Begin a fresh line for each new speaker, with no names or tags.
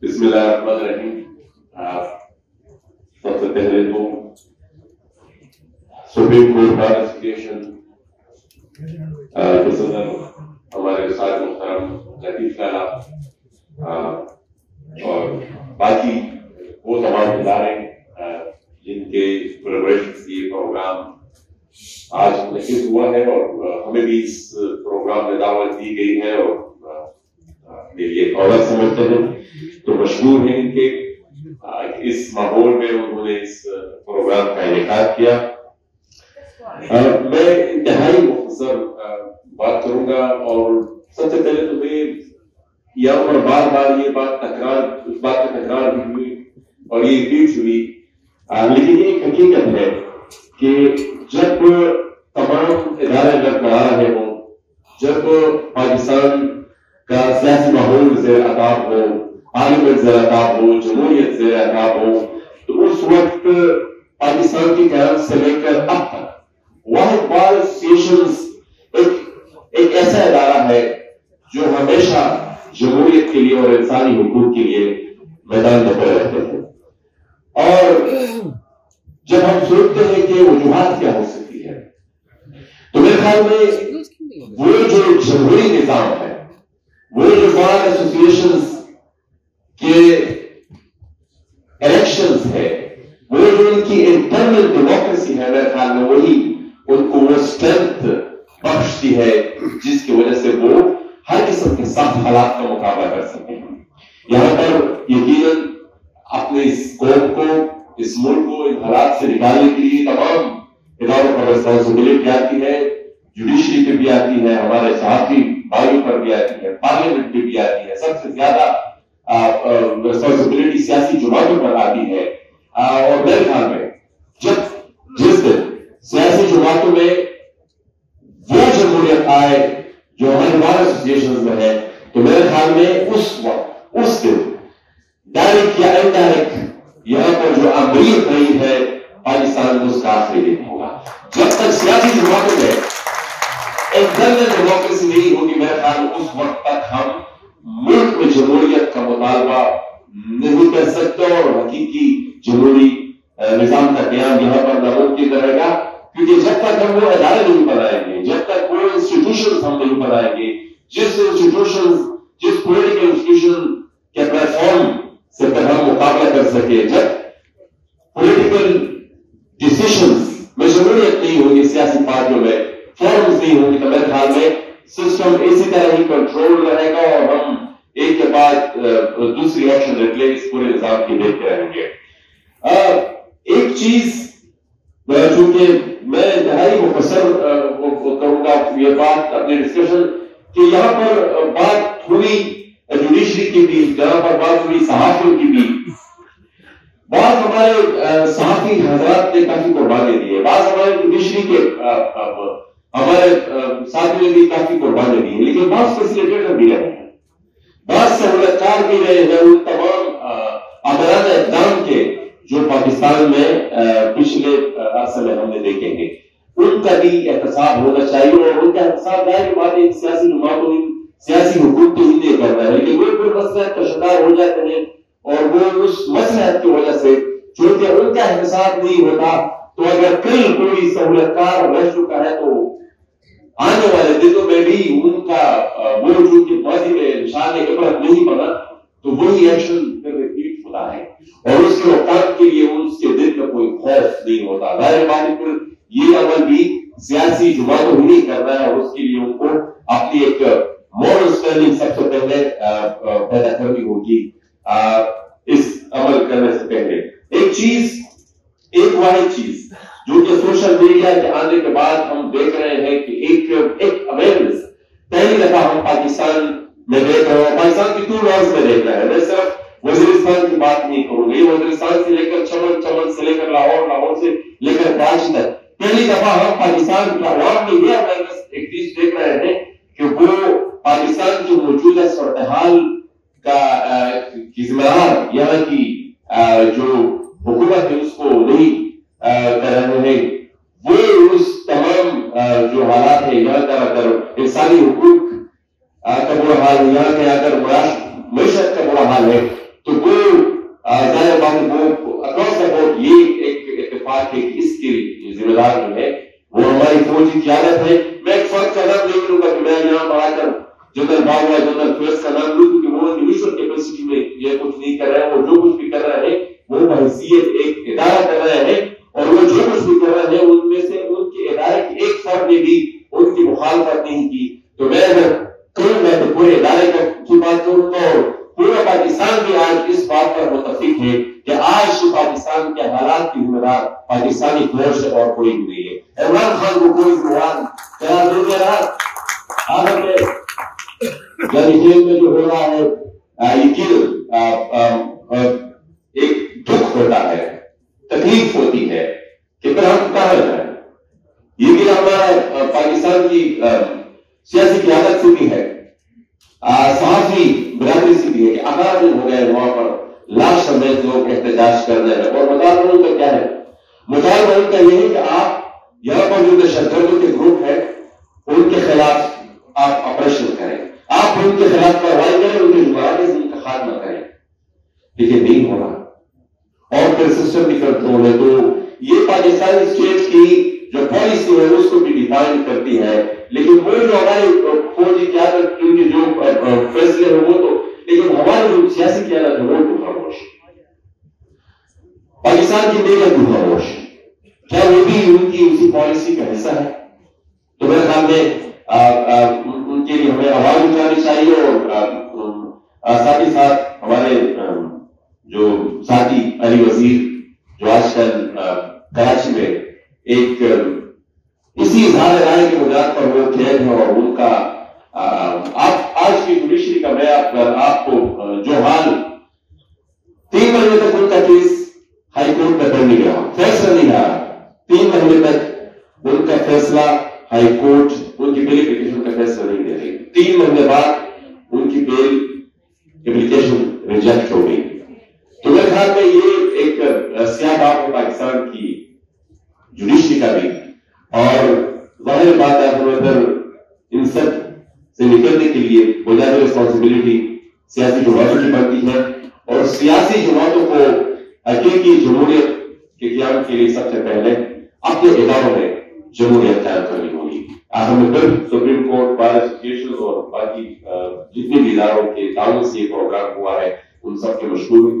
بسم اللہ الرحمن الرحیم. سب سے پہلے تو سپریم کورٹ بار ایسوسیشن کے صدر ہمارے ساتھ محترم لطیف لالا اور باقی وہ تمام ادارے جن کے کولیبریشن سے یہ پروگرام آج منعقد ہوا ہے اور ہمیں بھی اس پروگرام میں دعوت دی گئی ہے اور میری ایک عورت سمجھتے ہیں تو مشہور ہیں ان کے اس ماحول میں انہوں نے اس پروگرام کا انعقاد کیا. میں انتہائی مختصر بات کروں گا اور سب سے پہلے تو میں یہاں پر بار بار یہ بات اس بات کا تکرار بھی ہوئی اور یہ ریپیٹ ہوئی، لیکن ایک حقیقت ہے کہ جب تمام ادارے برقرار رہے ہوں، جب پاکستان کا سیاسی ماحول زیر عتاب ہو، پارلیمنٹ زیر عتاب ہو، جمہوریت زیر عتاب ہو، تو اس وقت پاکستان کی قیادت سے لے کر اب تک واحد بار ایسوسیشن ایک ایسا ادارہ ہے جو ہمیشہ جمہوریت کے لیے اور انسانی حقوق کے لیے میدان میں کھڑے رہتے ہیں. اور جب ہم سوچتے ہیں کہ وجوہات کیا ہو سکتی ہے تو میرے خیال میں وہ جو جمہوری نظام ہے، وہ جو بار ایسوسیشنز کے الیکشنز ہے، وہ جو ان کی انٹرنل ڈیموکریسی ہے، میرے خیال میں وہی ان کو وہ اسٹرینتھ بخشتی ہے جس کی وجہ سے وہ ہر قسم کے سخت حالات کا مقابلہ کر سکتے ہیں. یہاں پر یقیناً اپنے اس قوم کو، اس ملک کو ان حالات سے نکالنے کے لیے تمام اداروں پر ریسپانسبلٹی آتی ہے، جوڈیشری پہ بھی آتی ہے، ہمارے صحافی بھائیوں پر بھی آتی ہے، پارلیمنٹ پہ بھی آتی ہے، سب سے زیادہ ریسپانسبلٹی سیاسی جماعتوں پر آتی ہے. اور میرے خیال میں جس دن سیاسی جماعتوں میں وہ جمہوریت آئے جو ہمارے بار ایسوسیشن میں ہے تو میرے خیال میں اس دن ڈائریکٹ یا انڈائریکٹ یہاں پر جو امیر رہی ہے پاکستان میں اس کا آخری دن ہوگا. جب تک سیاسی جماعتوں میں انٹرنل ڈیموکریسی نہیں ہوگی میرے خیال میں اس وقت تک ہم ملک میں جمہوریت کا مطالبہ نہیں کر سکتے اور حقیقی جمہوری نظام کا قیام یہاں پر ناممکن رہے گا. کیونکہ جب تک ہم وہ ادارے نہیں بنائیں گے، جب تک وہ انسٹیٹیوشنز ہم نہیں بنائیں گے جس پولیٹیکل انسٹیٹیوشن کے پلیٹ فارم سے ہم مقابلہ کر سکے، جب پولیٹیکل ڈیسیشنز میں جمہوریت نہیں ہوگی، سیاسی پارٹیوں میں فارمز نہیں ہوگی، تو میرے خیال میں سسٹم اسی طرح ہی کنٹرول رہے گا اور ہم ایک کے بعد دوسری ایکشن رکھلے اس پورے نظام کی دیکھتے رہیں گے. ایک چیز چونکہ میں انتہائی مختصر کروں گا یہ بات اپنے ڈسکشن کہ یہاں پر بات ہوئی جوڈیشری کی بھی، یہاں پر بات ہوئی صحافیوں کی بھی. بعض ہمارے صحافی حضرات نے کافی قربانی دی ہے، بعض ہمارے جوڈیشری کے ہمارے ساتھیوں نے بھی کافی قربانی دی ہے، لیکن بعض فیسیلیٹیٹر بھی رہے ہیں، بعض سہولت کار بھی رہے ہیں ان تمام آمرانہ اقدام کے جو پاکستان میں پچھلے عرصے میں ہم نے دیکھے ہیں. ان کا بھی احتساب ہونا چاہیے اور ان کا احتساب ظاہر بات ہے سیاسی جماعتوں سیاسی حقوق تو ہی نہیں کرنا ہے، لیکن وہ کوئی مسئلہ کا شکار ہو جاتے ہیں اور وہ اس مسئلہ کی وجہ سے چونکہ ان کا احتساب نہیں ہوتا تو اگر کل کوئی سہولت کار رہ چکا ہے تو آنے والے دنوں میں بھی ان کا وہ جو کہ ماضی میں نشان عبرت نہیں بنا تو وہی ایکشن پھر ریپیٹ ہوتا ہے اور اس کے روکتھام کے لیے اس کے دل میں کوئی خوف نہیں ہوتا. ظاہر بات ہے یہ عمل بھی سیاسی جماعتوں ہی نہیں کرنا ہے اور اس کے لیے ان کو اپنی ایک مورل اسٹینڈنگ سب سے پہلے پیدا کرنی ہوگی. اس عمل کرنے سے پہلے ایک واحد چیز جو کہ سوشل میڈیا کے آنے کے بعد ہم دیکھ رہے ہیں کہ ایک اویئرنیس پہلی دفعہ ہم پاکستان میں دیکھ رہے ہیں، پاکستان کی 2 لاز میں دیکھ رہے ہیں. میں صرف وزیرستان کی بات نہیں کروں گی، وزیرستان سے لے کر چمن سے لے کر لاہور سے لے کر کراچی تک پہلی دفعہ ہم پاکستان کے عوام میں یہ اویئرنیس ایک چیز دیکھ رہے ہیں کہ وہ پاکستان جو موجودہ صورتحال کا ذمہ دار یہاں کی جو حکومت ہے اس کو نہیں کر رہے ہیں. وہ اس تمام جو حالات ہے یہاں کا اگر انسانی حقوق کا برا حال ہے، یہاں کے اگر معیشت کا برا حال ہے تو صاحب نے بھی ان کی مخالفت نہیں کی. تو میں اگر کروں میں تو پورے ادارے کی بات کروں تو پورا پاکستان بھی آج اس بات پر متفق ہے کہ آج پاکستان کے حالات کی ذمہ دار پاکستانی فوج سے اور کوئی نہیں ہے. عمران خان کو کوئی عنوان قرار دے دے رہا. آخر میں جیل میں جو ہو رہا ہے یہ ایک دکھ ہوتا ہے, تکلیف ہوتی ہے کہ پھر ہم کہاں جائیں. یہ کہ ہمارا پاکستان کی سیاسی قیادت سے بھی ہے, صحافی برادری سے بھی ہے کہ 18 دن ہو گئے وہاں پر لاش سمیت لوگ احتجاج کر رہے ہیں. اور مطالبہ ان کا کیا ہے؟ مطالبہ ان کا یہ ہے کہ آپ یہاں پر جو دہشت گردوں کے گروپ ہیں ان کے خلاف آپ آپریشن کریں, آپ ان کے خلاف کارروائی کریں, ان کے جرائم سے ان کا خاتمہ کریں. لیکن نہیں ہو رہا اور پھر سسٹم بھی کنٹرول ہے. تو یہ پاکستانی اسٹیٹ کی جو پالیسی ہے اس کو بھی ڈیفائن کرتی ہے. لیکن وہ جو ہماری فوجی قیادت ان کے جو فیصلے ہیں وہ تو, لیکن ہماری جو سیاسی قیادت ہے وہ تو خاموش. پاکستان کی میڈیا تو خاموش. کیا وہ بھی ان کی اسی پالیسی کا حصہ ہے؟ تو میرے خیال میں ان کے لیے ہمیں آواز اٹھانی چاہیے. اور ساتھ ہی ساتھ ہمارے جو ساتھی علی وزیر جو آج کل کراچی میں ایک اسی اظہار رائے کی بنیاد پر وہ قید ہے, اور ان کا آج کی جوڈیشری کا میں آپ کو جو حال 3 مہینے تک ان کا کیس ہائی کورٹ میں پینڈنگ رہا, فیصلہ نہیں رہا. 3 مہینے تک ان کا فیصلہ ہائی کورٹ ان کی بیل اپلیکیشن کا فیصلہ نہیں دے رہی. 3 مہینے بعد ان کی بیل اپلیکیشن ریجیکٹ ہو گئی. تو میرے خیال میں یہ ایک سیاہ باب ہے پاکستان کی جوڈیشری کا بھی. اور ظاہر بات ہے ہمیں پھر ان سب سے نکلنے کے لیے بنیادی ریسپانسبلٹی سیاسی جماعتوں کی بنتی ہے, اور سیاسی جماعتوں کو حقیقی جمہوریت کے قیام کے لیے سب سے پہلے اپنے اداروں میں جمہوریت قائم کرنی ہوگی. آخر میں پھر سپریم کورٹ, بار ایسوسیشن اور باقی جتنے بھی اداروں کے تعاون سے یہ پروگرام ہوا ہے ان سب کے مشہور